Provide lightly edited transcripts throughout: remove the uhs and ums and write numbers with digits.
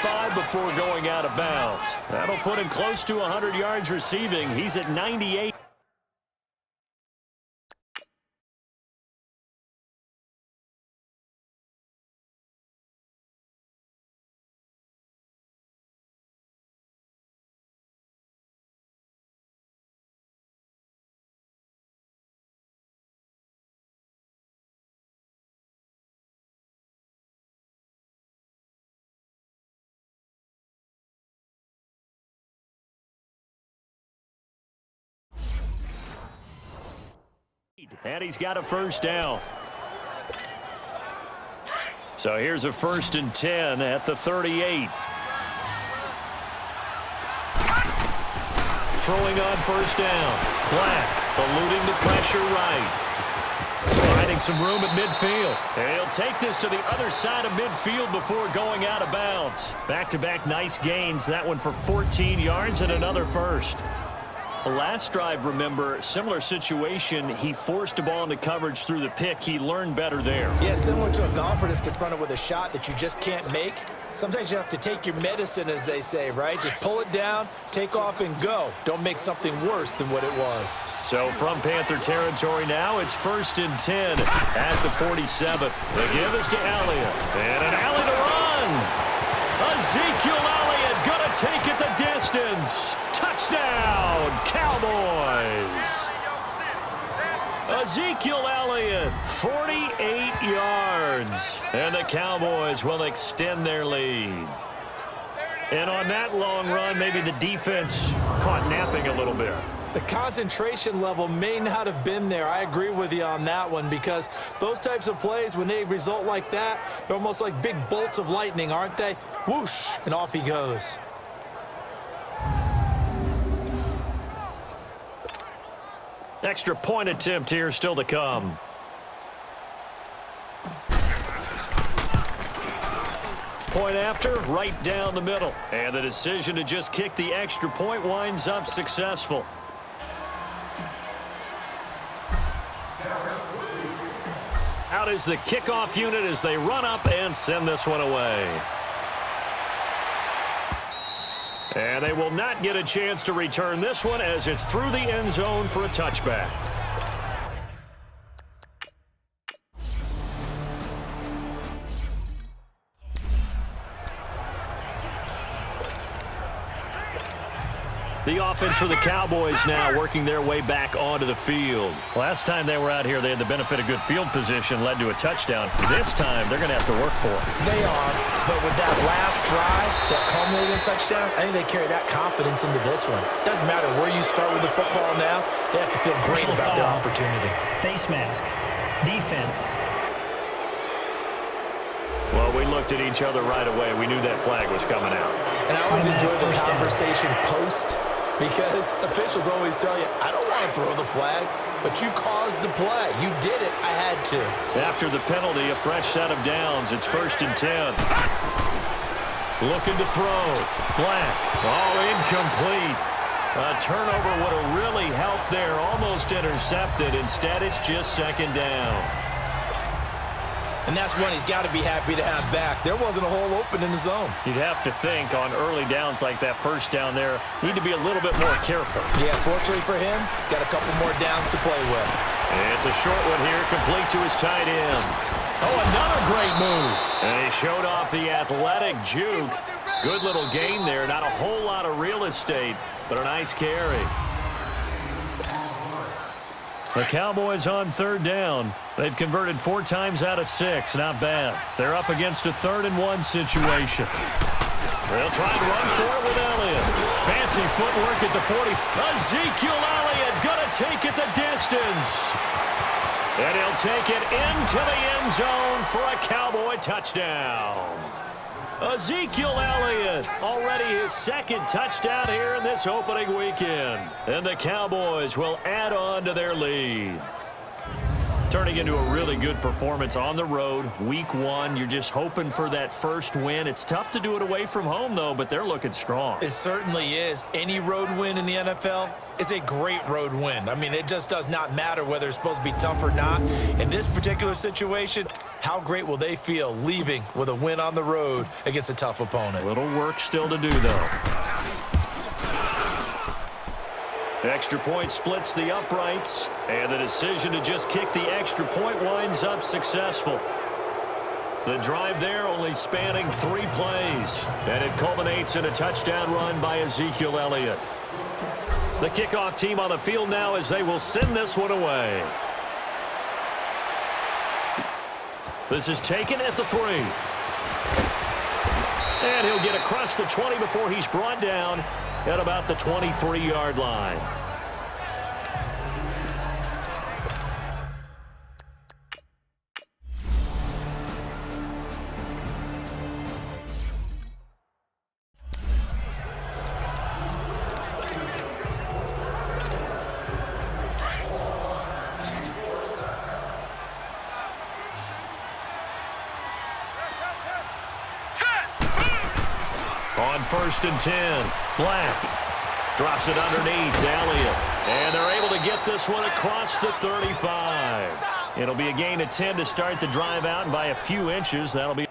45 before going out of bounds. That'll put him close to 100 yards receiving. He's at 98. And he's got a first down. So here's a 1st and 10 at the 38. Throwing on first down. Black eluding the pressure right. Finding some room at midfield. And he'll take this to the other side of midfield before going out of bounds. Back-to-back nice gains. That one for 14 yards and another first. The last drive, remember, similar situation. He forced a ball into coverage through the pick. He learned better there. Yeah, similar to a golfer that's confronted with a shot that you just can't make. Sometimes you have to take your medicine, as they say, right? Just pull it down, take off, and go. Don't make something worse than what it was. So from Panther territory now, it's 1st and 10 at the 47. The give is to Elliott. And an alley to run. Ezekiel Elliott going to take it the distance. Touchdown, Cowboys. Ezekiel Elliott, 48 yards. And the Cowboys will extend their lead. And on that long run, maybe the defense caught napping a little bit. The concentration level may not have been there. I agree with you on that one, because those types of plays, when they result like that, they're almost like big bolts of lightning, aren't they? Whoosh, and off he goes. Extra point attempt here still to come. Point after, right down the middle. And the decision to just kick the extra point winds up successful. Out is the kickoff unit as they run up and send this one away. And they will not get a chance to return this one as it's through the end zone for a touchback. The offense for the Cowboys now working their way back onto the field. Last time they were out here, they had the benefit of good field position, led to a touchdown. This time, they're going to have to work for it. They are, but with that last drive that culminated in a touchdown, I think they carry that confidence into this one. Doesn't matter where you start with the football now, they have to feel great about their opportunity. Face mask. Defense. Well, we looked at each other right away. We knew that flag was coming out. And I always enjoy the conversation post, because officials always tell you, I don't want to throw the flag, but you caused the play. You did it. I had to. After the penalty, a fresh set of downs. It's 1st and 10. Looking to throw. Black. Oh, incomplete. A turnover would have really helped there. Almost intercepted. Instead, it's just 2nd down. And that's one he's got to be happy to have back. There wasn't a hole open in the zone. You'd have to think on early downs like that first down there, need to be a little bit more careful. Yeah, fortunately for him, got a couple more downs to play with. It's a short one here, complete to his tight end. Oh, another great move. And he showed off the athletic juke. Good little gain there. Not a whole lot of real estate, but a nice carry. The Cowboys on 3rd down. They've converted 4 times out of 6. Not bad. They're up against a 3rd and 1 situation. They'll try to run for it with Elliott. Fancy footwork at the 40. Ezekiel Elliott going to take it the distance. And he'll take it into the end zone for a Cowboy touchdown. Ezekiel Elliott, already his 2nd touchdown here in this opening weekend. And the Cowboys will add on to their lead. Turning into a really good performance on the road. Week 1, you're just hoping for that first win. It's tough to do it away from home, though, but they're looking strong. It certainly is. Any road win in the NFL is a great road win. I mean, it just does not matter whether it's supposed to be tough or not. In this particular situation, How great will they feel leaving with a win on the road against a tough opponent? Little work still to do, though. Extra point splits the uprights, and the decision to just kick the extra point winds up successful. The drive there only spanning 3 plays, and it culminates in a touchdown run by Ezekiel Elliott. The kickoff team on the field now as they will send this one away. This is taken at the 3. And he'll get across the 20 before he's brought down at about the 23-yard line. On 1st and 10, Black drops it underneath to Elliott. And they're able to get this one across the 35. It'll be a gain of 10 to start the drive out, and by a few inches, that'll be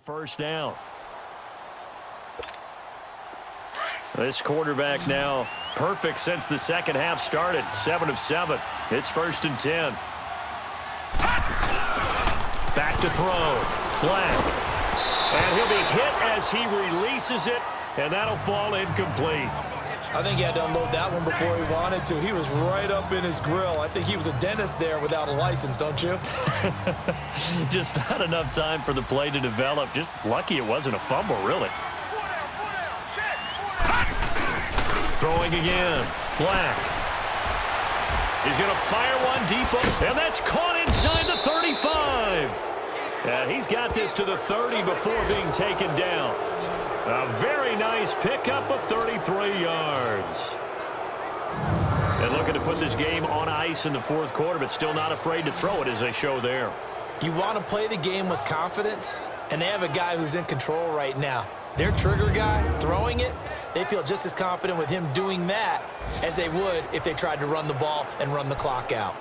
first down. This quarterback now perfect since the second half started. 7 of 7. It's 1st and 10. Back to throw. Black. And he'll be hit as he releases it, and that'll fall incomplete. I think he had to unload that one before he wanted to. He was right up in his grill. I think he was a dentist there without a license, don't you? Just not enough time for the play to develop. Just lucky it wasn't a fumble, really. Throwing again. Black. He's going to fire one deep, and that's caught inside the 35. And he's got this to the 30 before being taken down. A very nice pickup of 33 yards. And looking to put this game on ice in the 4th quarter, but still not afraid to throw it as they show there. You want to play the game with confidence, and they have a guy who's in control right now. Their trigger guy throwing it, they feel just as confident with him doing that as they would if they tried to run the ball and run the clock out.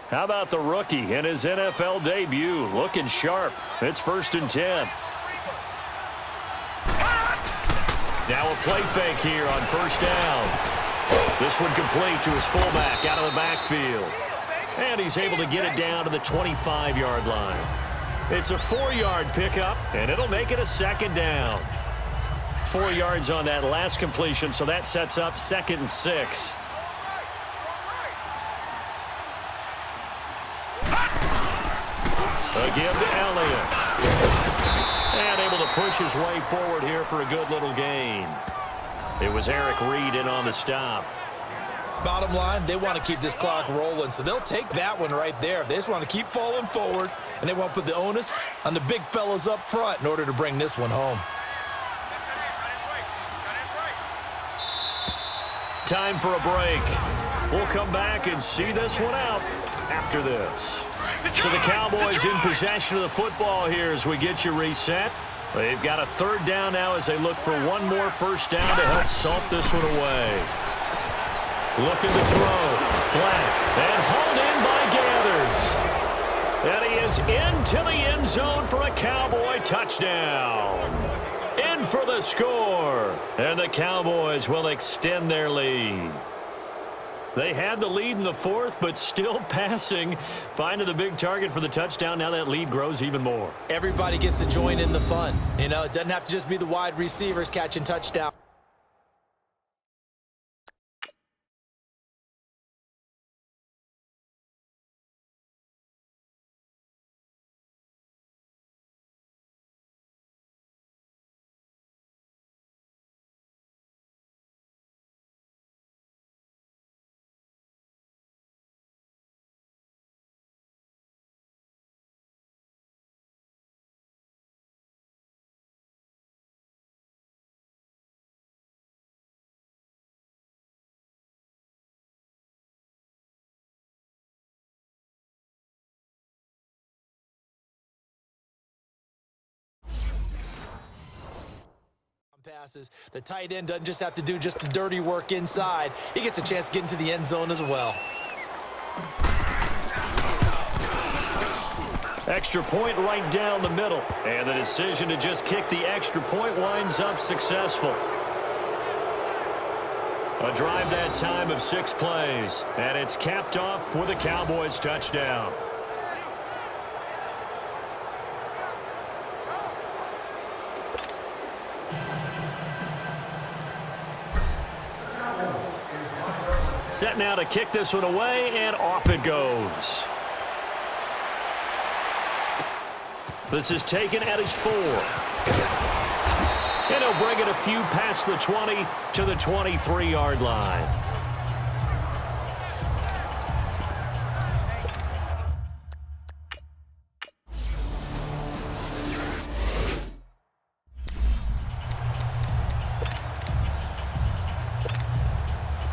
How about the rookie in his NFL debut? Looking sharp. It's 1st and 10. Now a play fake here on 1st down. This one complete to his fullback out of the backfield. And he's able to get it down to the 25-yard line. It's a 4-yard pickup, and it'll make it a 2nd down. 4 yards on that last completion, so that sets up 2nd and 6. Again to Elliott. And able to push his way forward here for a good little gain. It was Eric Reed in on the stop. Bottom line, they want to keep this clock rolling, so they'll take that one right there. They just want to keep falling forward, and they want to put the onus on the big fellas up front in order to bring this one home. Time for a break. We'll come back and see this one out after this. So the Cowboys in possession of the football here as we get you reset. They've got a 3rd down now as they look for one more 1st down to help salt this one away. Looking to throw. Black. And hauled in by Gathers. And he is into the end zone for a Cowboy touchdown. In for the score. And the Cowboys will extend their lead. They had the lead in the 4th, but still passing. Finding the big target for the touchdown. Now that lead grows even more. Everybody gets to join in the fun. You know, it doesn't have to just be the wide receivers catching touchdowns. passes. The tight end doesn't just have to do just the dirty work inside. He gets a chance to get into the end zone as well. Extra point right down the middle. And the decision to just kick the extra point winds up successful. A drive that time of 6 plays. And it's capped off with a Cowboys touchdown. Set now to kick this one away, and off it goes. This is taken at his 4. And he'll bring it a few past the 20 to the 23-yard line.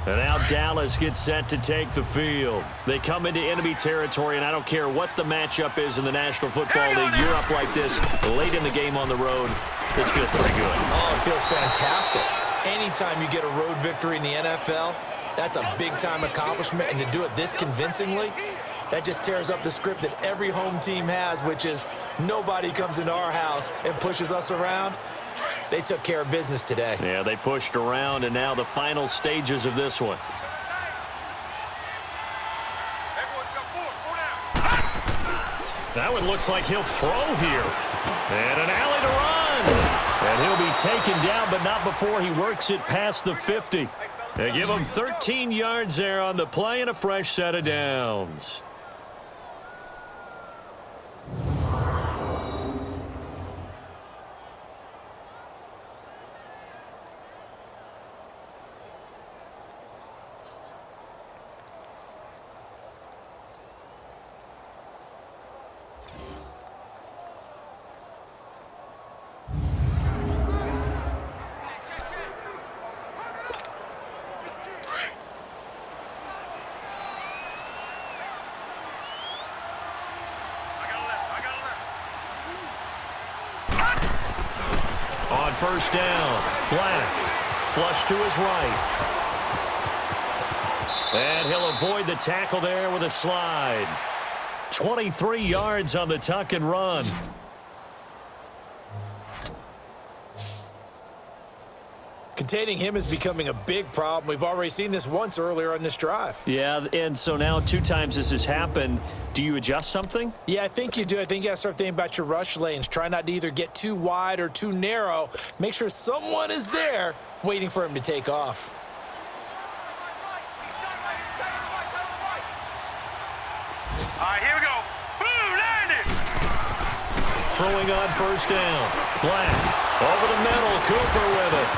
And now Dallas gets set to take the field. They come into enemy territory, and I don't care what the matchup is in the National Football League. You're up like this late in the game on the road. This feels pretty good. Oh, it feels fantastic. Anytime you get a road victory in the NFL, that's a big-time accomplishment. And to do it this convincingly, that just tears up the script that every home team has, which is nobody comes into our house and pushes us around. They took care of business today. Yeah, they pushed around, and now the final stages of this one. That one looks like he'll throw here. And an alley to run. And he'll be taken down, but not before he works it past the 50. They give him 13 yards there on the play and a fresh set of downs. On first down, Black, flush to his right. And he'll avoid the tackle there with a slide. 23 yards on the tuck and run. Containing him is becoming a big problem. We've already seen this once earlier on this drive. Yeah, and so now 2 times this has happened. Do you adjust something? Yeah, I think you do. I think you got to start thinking about your rush lanes. Try not to either get too wide or too narrow. Make sure someone is there waiting for him to take off. All right, here we go. Boom, landed. Throwing on first down. Black over the middle. Cooper with it.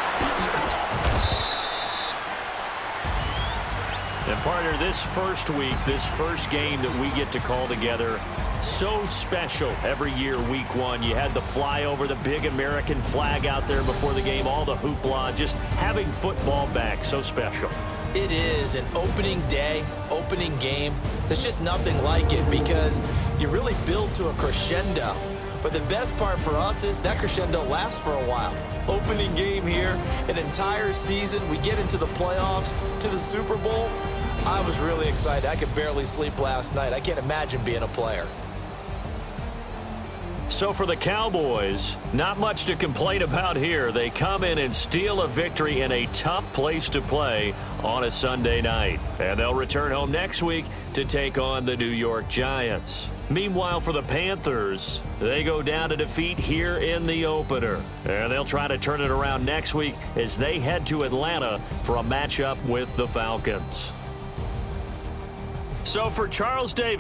And partner, this first week, this first game that we get to call together, so special every year, week 1. You had the flyover, the big American flag out there before the game, all the hoopla, just having football back, so special. It is an opening day, opening game. There's just nothing like it because you really build to a crescendo. But the best part for us is that crescendo lasts for a while. Opening game here, an entire season. We get into the playoffs, to the Super Bowl. I was really excited. I could barely sleep last night. I can't imagine being a player. So for the Cowboys, not much to complain about here. They come in and steal a victory in a tough place to play on a Sunday night. And they'll return home next week to take on the New York Giants. Meanwhile, for the Panthers, they go down to defeat here in the opener. And they'll try to turn it around next week as they head to Atlanta for a matchup with the Falcons. So for Charles Davis.